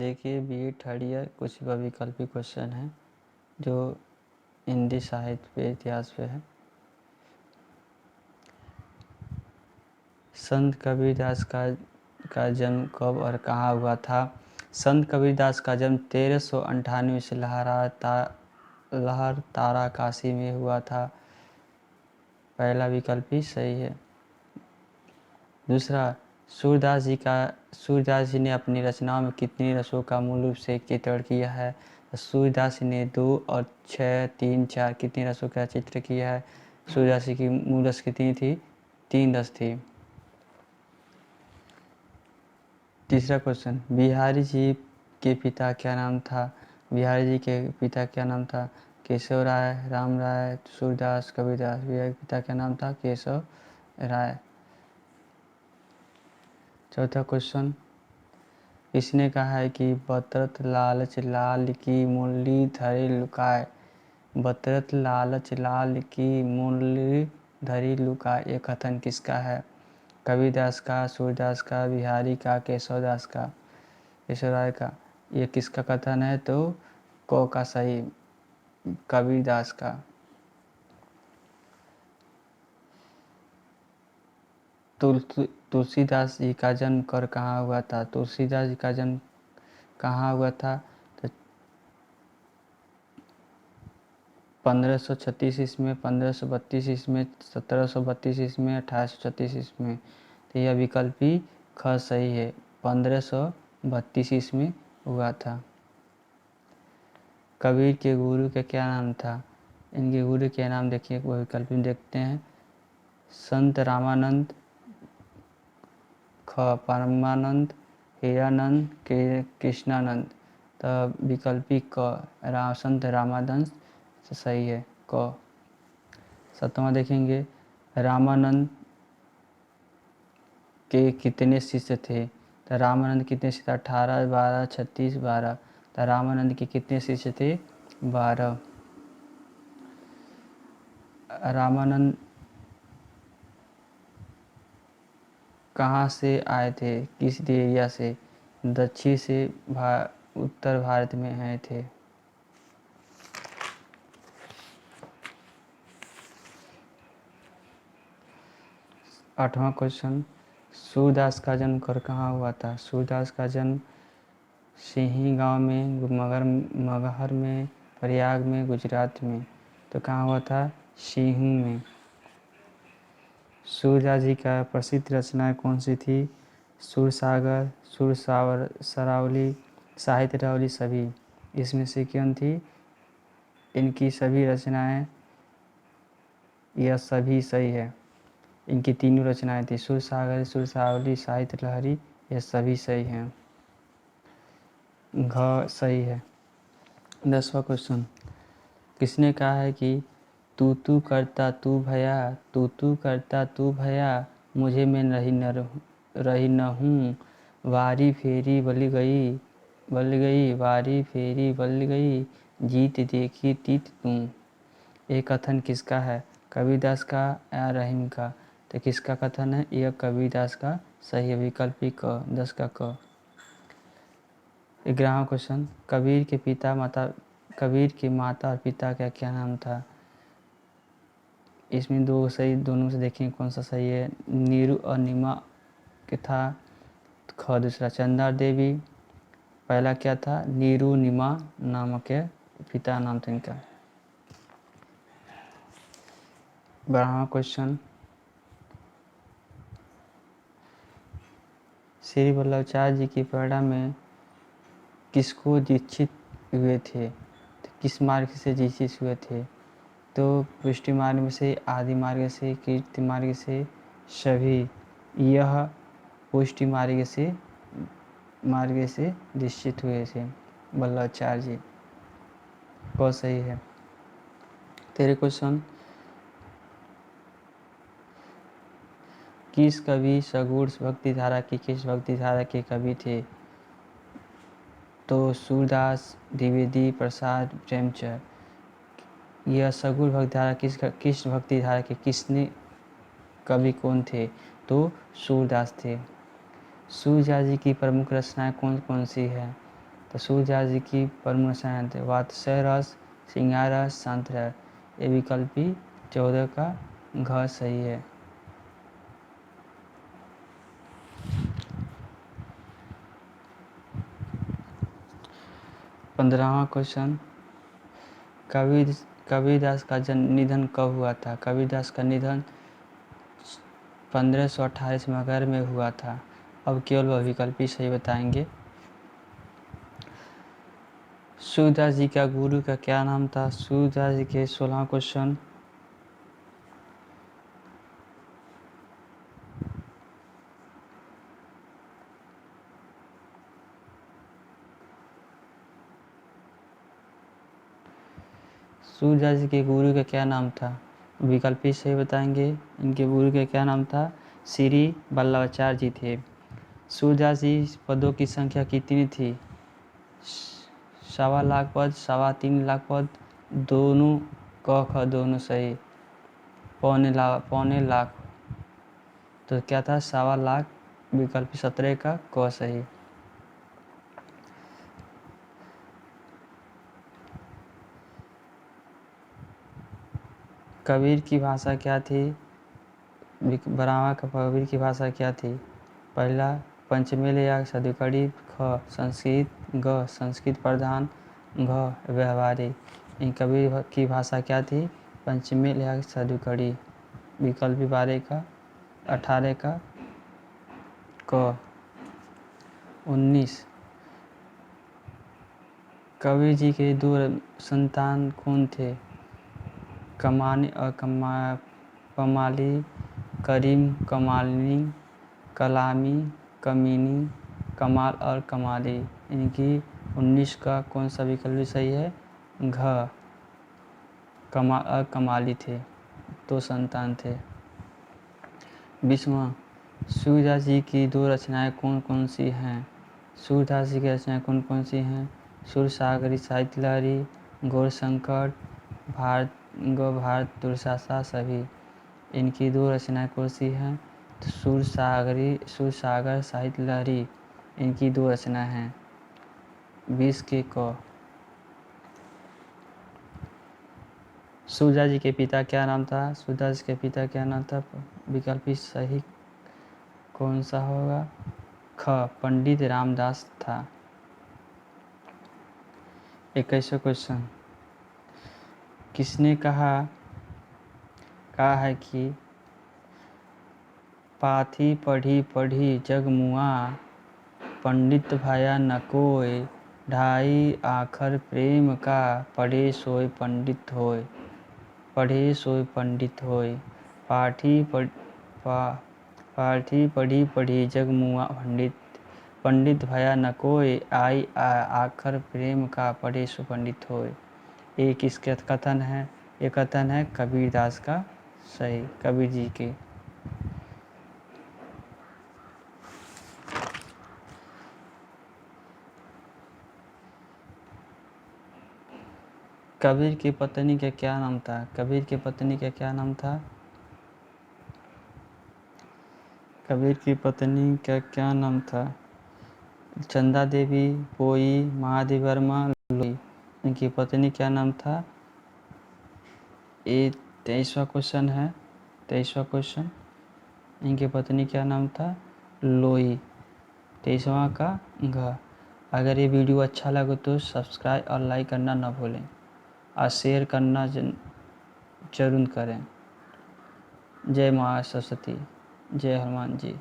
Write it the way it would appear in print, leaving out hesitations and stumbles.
देखिए BA third year कुछ वैकल्पिक क्वेश्चन है जो हिंदी साहित्य पे इतिहास पे है। संत कबीरदास का जन्म कब और कहाँ हुआ था? संत कबीरदास का जन्म 1398 से लहर काशी में हुआ था। पहला विकल्प ही सही है। दूसरा, सूरदास जी ने अपनी रचनाओं में कितनी रसों का मूल रूप से चित्रण किया है? सूरदास जी ने 2 और 6, 3, 4 कितनी रसों का चित्र किया है? सूरदास जी की मूल रस कितनी थी? 3 रस थी। तीसरा क्वेश्चन, बिहारी जी के पिता क्या नाम था? बिहारी जी के पिता क्या नाम था? केशव राय, राम राय, सूरदास, कबीरदास। बिहारी के पिता क्या नाम था? केशव राय। चौथा क्वेश्चन, इसने कहा है कि बतरत लालच लाल की मुरली धरी लुकाए। बतरत लालच लाल की मुरली धरी लुकाए, ये कथन किसका है? कबीरदास का, सूरदास का, बिहारी का, केशवदास का, केशव राय का। ये किसका कथन है? तो क का सही, कबीरदास का। तुलसीदास जी का जन्म कर कहाँ हुआ था? तुलसीदास जी का जन्म कहाँ हुआ था? तो 1536 ईस्वी, 1532 ईस्वी, 1732 ईस्वी, 1836 ईस्वी। तो यह विकल्प ही ख सही है, 1532 ईस्वी हुआ था। कबीर के गुरु का क्या नाम था? इनके गुरु के नाम देखिए, वो विकल्प में देखते हैं। संत रामानंद, ख परमानंद, हीरानंद, कृष्णानंद। तो विकल्पी क संत रामानंद सही है, क। सतवां देखेंगे, रामानंद के कितने शिष्य थे? तो रामानंद कितने शिष्य? 18, 12, 36, 12। तो रामानंद के कितने शिष्य थे? 12। रामानंद कहाँ से आए थे? किस एरिया से? दक्षिण से उत्तर भारत में आए थे। 8वां क्वेश्चन, सूरदास का जन्म कर कहाँ हुआ था? सूरदास का जन्म सिंही गांव में, मगहर में, प्रयाग में, गुजरात में। तो कहाँ हुआ था? सिंहू में। सूरदास जी का प्रसिद्ध रचनाएं कौन सी थी? सुरसागर, सरावली, साहित्य रावली, सभी। इसमें से कौन थी? इनकी सभी रचनाएं, यह सभी सही है। इनकी तीनों रचनाएं थी, सुरसागर, सुरसावली, साहित्य लहरी, यह सभी सही हैं। घ सही है। 10वां क्वेश्चन, किसने कहा है कि तू करता तू भया, तू करता तू भया, मुझे मैं रही न हूँ, वारी फेरी बल गई, वारी फेरी बल गई, जीत देखी तीत तू। ये कथन किसका है? कबीरदास का या रहीम का? तो किसका कथन है? यह कबीरदास का सही विकल्प क, 10 का क। 11वां क्वेश्चन, कबीर के माता और पिता का क्या नाम था? इसमें 2 सही, दोनों से देखें कौन सा सही है। नीरू और नीमा के था, ख। दूसरा, चंदा देवी। पहला क्या था? नीरू नीमा नामक के पिता नाम था इनका। 12वां क्वेश्चन, श्री वल्लभाचार्य जी की प्रेरणा में किसको दीक्षित हुए थे? तो किस मार्ग से दीक्षित हुए थे? तो पुष्टि मार्ग में से, आदि मार्ग से, कीर्ति मार्ग से, सभी। यह पुष्टि मार्ग से दीक्षित हुए थे वल्लभाचार्य जी। बहुत सही है। 13 क्वेश्चन, किस कवि सगुण भक्ति धारा की किस भक्ति धारा के कवि थे? तो सूरदास, द्विवेदी, प्रसाद, प्रेमचंद। यह सगुण भक्ति धारा किस भक्ति धारा के किसने कवि कौन थे? तो सूरदास थे। सूरदास जी की प्रमुख रचनाएं कौन कौन सी है? तो सूरदास जी की प्रमुख रचनाएं थे वात्स्य रस, श्रृंगार रस, शांत रस। ये विकल्पी 14 का घ सही है। 15वां क्वेश्चन, कबीरदास का निधन कब हुआ था? कबीरदास का निधन 1528 मगर में हुआ था। अब केवल वह विकल्पी सही बताएंगे। सूरदास जी का गुरु का क्या नाम था? सूरदास जी के 16वां क्वेश्चन, सूरदास जी के गुरु का क्या नाम था? विकल्पी सही बताएंगे। इनके गुरु का क्या नाम था? श्री वल्लभाचार्य जी थे। सूरदास जी पदों की संख्या कितनी थी? 1.25 लाख पद, 3.25 लाख पद, दोनों क ख दोनों सही, पौने लाख। तो क्या था? 1.25 लाख, विकल्प 17 का क सही। कबीर की भाषा क्या थी? बरावा का कबीर की भाषा क्या थी? पहला पंचमेल या सदुकड़ी, ख संस्कृत, ग संस्कृत प्रधान, घ व्यवहारिक। इन कबीर की भाषा क्या थी? पंचमेल या सदुकड़ी। विकल्प 12 का 18 का क। 19, कबीर जी के 2 संतान कौन थे? कमानी और कमाली, करीम कमालिनी, कलामी कमीनी, कमाल और कमाली। इनकी 19 का कौन सा विकल्प सही है? घ कमाल और कमाली थे, 2 संतान थे। 20वां, सूरदास जी की 2 रचनाएं कौन कौन सी हैं? सूरदास जी की रचनाएं कौन कौन सी हैं? सुरसागरी साहित्य लहरी, गौर संकट, भारत दुर्दशा सभी। इनकी 2 रचनाएं कौन सी हैं? तो सुरसागर साहित्य लहरी, इनकी 2 रचनाएं हैं। 20 के क। सूरदास जी के पिता क्या नाम था? सूरदास जी के पिता क्या नाम था? विकल्प सही कौन सा होगा? ख पंडित रामदास था। 21वां क्वेश्चन, किसने कहा है कि पाथी पढ़ी पढ़ी जग मुआ, पंडित भया न कोय, ढाई आखर प्रेम का, पढ़े सोय पंडित होय। पढ़े सोय पंडित होय। पाठी पढ़ी पढ़ी जग मुआ, पंडित भया न कोय, आई आखर प्रेम का, पढ़े सो पंडित होय। ये किसके कथन है? ये कथन है कबीरदास का सही, कबीर जी के। कबीर की पत्नी का क्या नाम था? कबीर की पत्नी का क्या नाम था? कबीर की पत्नी का क्या नाम था? चंदा देवी, पोई, महादेवी वर्मा, लोई। इनकी पत्नी क्या नाम था? ये 23वां क्वेश्चन है। 23वां क्वेश्चन, इनकी पत्नी क्या नाम था? लोई। 23वां का घ। अगर ये वीडियो अच्छा लगे तो सब्सक्राइब और लाइक करना ना भूलें और शेयर करना जरूर करें। जय माँ सरस्वती, जय हनुमान जी।